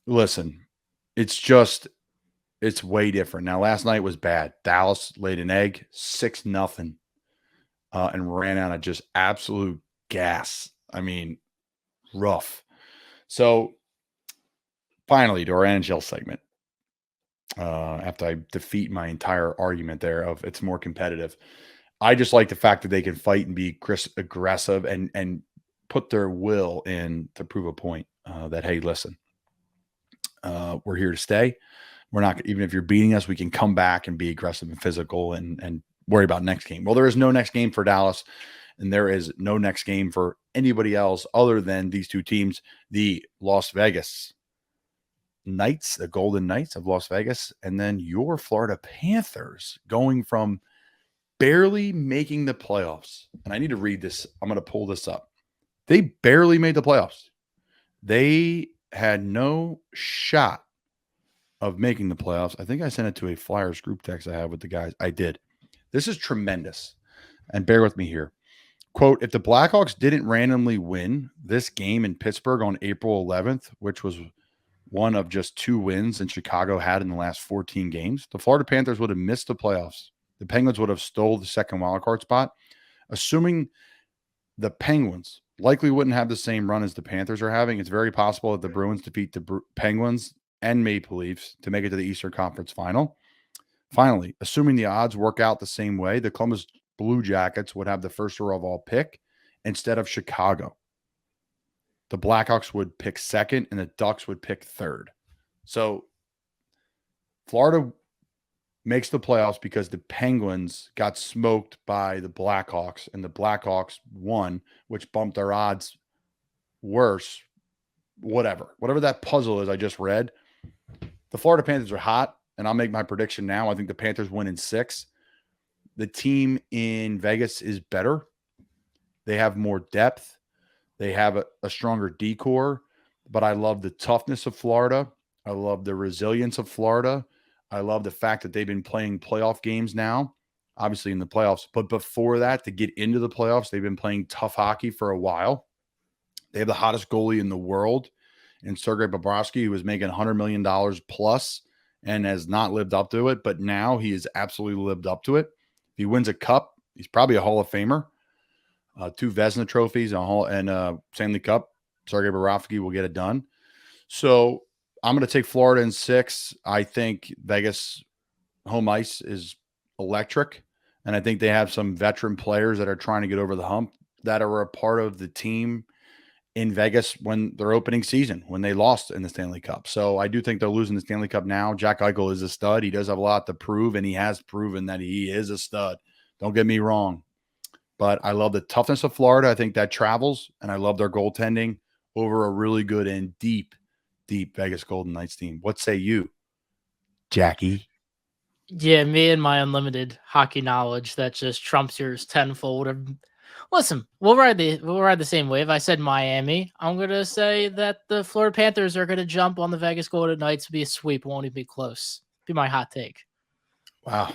Listen, it's way different. Now, last night was bad. Dallas laid an egg, 6-0, and ran out of just absolute gas. I mean, rough. So, finally, to our NHL segment. After I defeat my entire argument there of it's more competitive, I just like the fact that they can fight and be aggressive and put their will in to prove a point that hey, listen, we're here to stay. We're not, even if you're beating us, we can come back and be aggressive and physical and worry about next game. Well, there is no next game for Dallas, and there is no next game for anybody else other than these two teams, the Las Vegas Knights, the Golden Knights of Las Vegas, and then your Florida Panthers going from barely making the playoffs. And I need to read this. I'm going to pull this up. They barely made the playoffs. They had no shot of making the playoffs. I think I sent it to a Flyers group text I have with the guys. I did. This is tremendous. And bear with me here. Quote, if the Blackhawks didn't randomly win this game in Pittsburgh on April 11th, which was one of just 2 wins in Chicago had in the last 14 games, the Florida Panthers would have missed the playoffs. The Penguins would have stole the second wildcard spot. Assuming the Penguins likely wouldn't have the same run as the Panthers are having, it's very possible that the Bruins defeat the Penguins and Maple Leafs to make it to the Eastern Conference Final. Finally, assuming the odds work out the same way, the Columbus Blue Jackets would have the first overall pick instead of Chicago. The Blackhawks would pick second and the Ducks would pick third. So Florida makes the playoffs because the Penguins got smoked by the Blackhawks and the Blackhawks won, which bumped their odds worse. Whatever that puzzle is I just read. The Florida Panthers are hot, and I'll make my prediction now. I think the Panthers win in 6. The team in Vegas is better. They have more depth. They have a stronger decor, but I love the toughness of Florida. I love the resilience of Florida. I love the fact that they've been playing playoff games now, obviously in the playoffs. But before that, to get into the playoffs, they've been playing tough hockey for a while. They have the hottest goalie in the world in Sergei Bobrovsky, who was making $100 million plus and has not lived up to it. But now he has absolutely lived up to it. If he wins a cup, he's probably a Hall of Famer. 2 Vezina trophies and Stanley Cup. Sergei Bobrovsky will get it done. So I'm going to take Florida in 6. I think Vegas home ice is electric, and I think they have some veteran players that are trying to get over the hump that are a part of the team in Vegas when their opening season, when they lost in the Stanley Cup. So I do think they're losing the Stanley Cup now. Jack Eichel is a stud. He does have a lot to prove, and he has proven that he is a stud. Don't get me wrong. But I love the toughness of Florida. I think that travels, and I love their goaltending over a really good and deep Vegas Golden Knights team. What say you, Jackie? Yeah, me and my unlimited hockey knowledge that just trumps yours tenfold. Listen, we'll ride the same wave. I said Miami. I'm gonna say that the Florida Panthers are gonna jump on the Vegas Golden Knights. Be a sweep. Won't even be close. Be my hot take. Wow.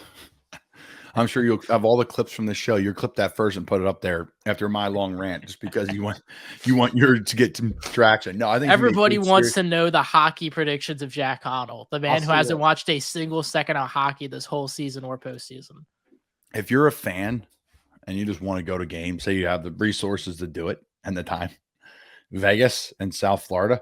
I'm sure you'll have all the clips from the show. You'll clip that first and put it up there after my long rant, just because you want yours to get some traction. No, I think everybody wants to know the hockey predictions of Jack Connell, the man who hasn't watched a single second of hockey this whole season or postseason. If you're a fan and you just want to go to games, say you have the resources to do it and the time, Vegas and South Florida,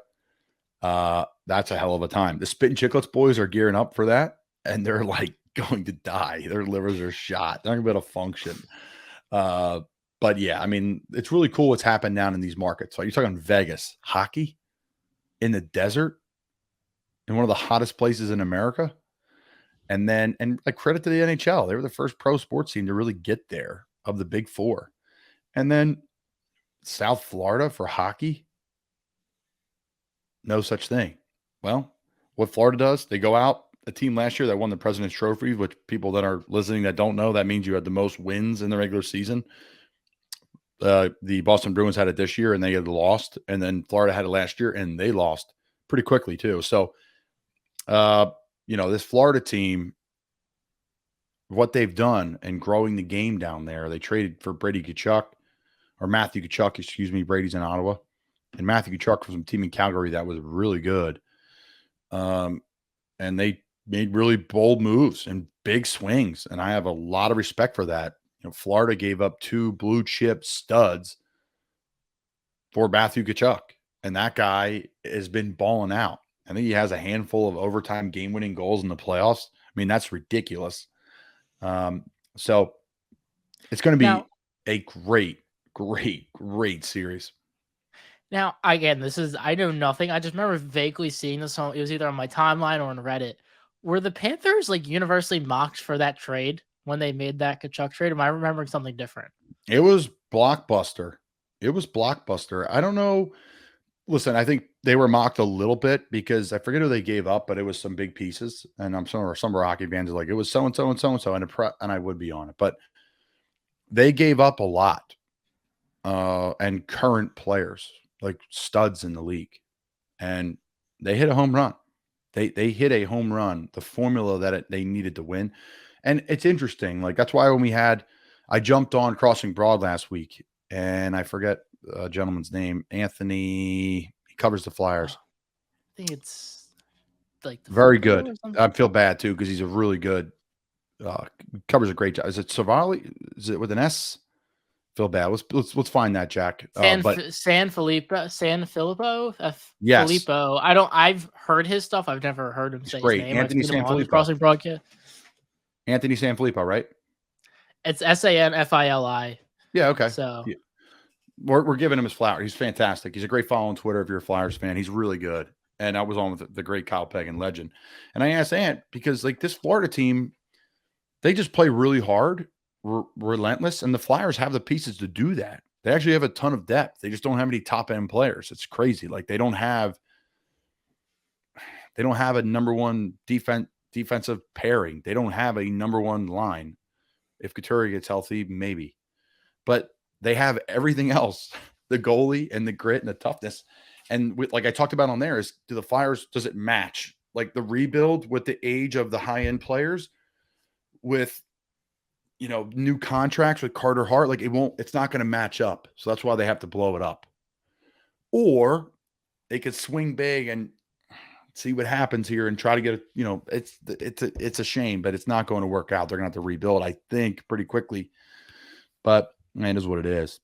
that's a hell of a time. The Spit and Chicklets boys are gearing up for that, and they're like going to die. Their livers are shot. They're not going to be able to function. But yeah, I mean, it's really cool what's happened down in these markets. So you're talking Vegas, hockey in the desert, in one of the hottest places in America. And then, and like credit to the NHL, they were the first pro sports team to really get there of the big 4. And then South Florida for hockey, no such thing. Well, what Florida does, they go out. A team last year that won the President's Trophy, which people that are listening that don't know, that means you had the most wins in the regular season. The Boston Bruins had it this year, and they had lost. And then Florida had it last year, and they lost pretty quickly too. So, this Florida team, what they've done and growing the game down there, they traded for Matthew Tkachuk, excuse me. Brady's in Ottawa. And Matthew Tkachuk from some team in Calgary that was really good. And they made really bold moves and big swings. And I have a lot of respect for that. Florida gave up 2 blue chip studs for Matthew Tkachuk, and that guy has been balling out. I think he has a handful of overtime game-winning goals in the playoffs. I mean, that's ridiculous. So it's going to be a great, great, great series. Now, again, I know nothing. I just remember vaguely seeing this it was either on my timeline or on Reddit. Were the Panthers like universally mocked for that trade when they made that Tkachuk trade? Am I remembering something different? It was blockbuster. I don't know. Listen, I think they were mocked a little bit because I forget who they gave up, but it was some big pieces. And I'm some Rocky fans are like, it was so and so and so and so, and I would be on it, but they gave up a lot. And current players, like studs in the league, and they hit a home run. They hit a home run. The formula that they needed to win, and it's interesting. Like that's why when I jumped on Crossing Broad last week, and I forget a gentleman's name, Anthony. He covers the Flyers. I think it's like very good. I feel bad too because he's a really good. Covers a great job. Is it Savali? Is it with an S? Feel bad. Let's find that, Jack. San Filippo. Yes. Filippo. I've heard his stuff. I've never heard him say great. his name. Anthony Sanfilippo. Crossing broadcast. Anthony Sanfilippo, right? It's Sanfili. Yeah. Okay. So yeah. We're giving him his flower. He's fantastic. He's a great follow on Twitter if you're a Flyers fan. He's really good. And I was on with the great Kyle Pegg and legend. And I asked Ant because like this Florida team, they just play really hard. Relentless, and the Flyers have the pieces to do that. They actually have a ton of depth. They just don't have any top end players. It's crazy. Like they don't have a number one defensive pairing. They don't have a number one line. If Couturier gets healthy, maybe, but they have everything else: the goalie and the grit and the toughness. And like I talked about on there, is do the Flyers, does it match like the rebuild with the age of the high end players with new contracts with Carter Hart? Like it's not going to match up. So that's why they have to blow it up. Or they could swing big and see what happens here and try to get it's a shame, but it's not going to work out. They're going to have to rebuild, I think, pretty quickly. But man, it is what it is.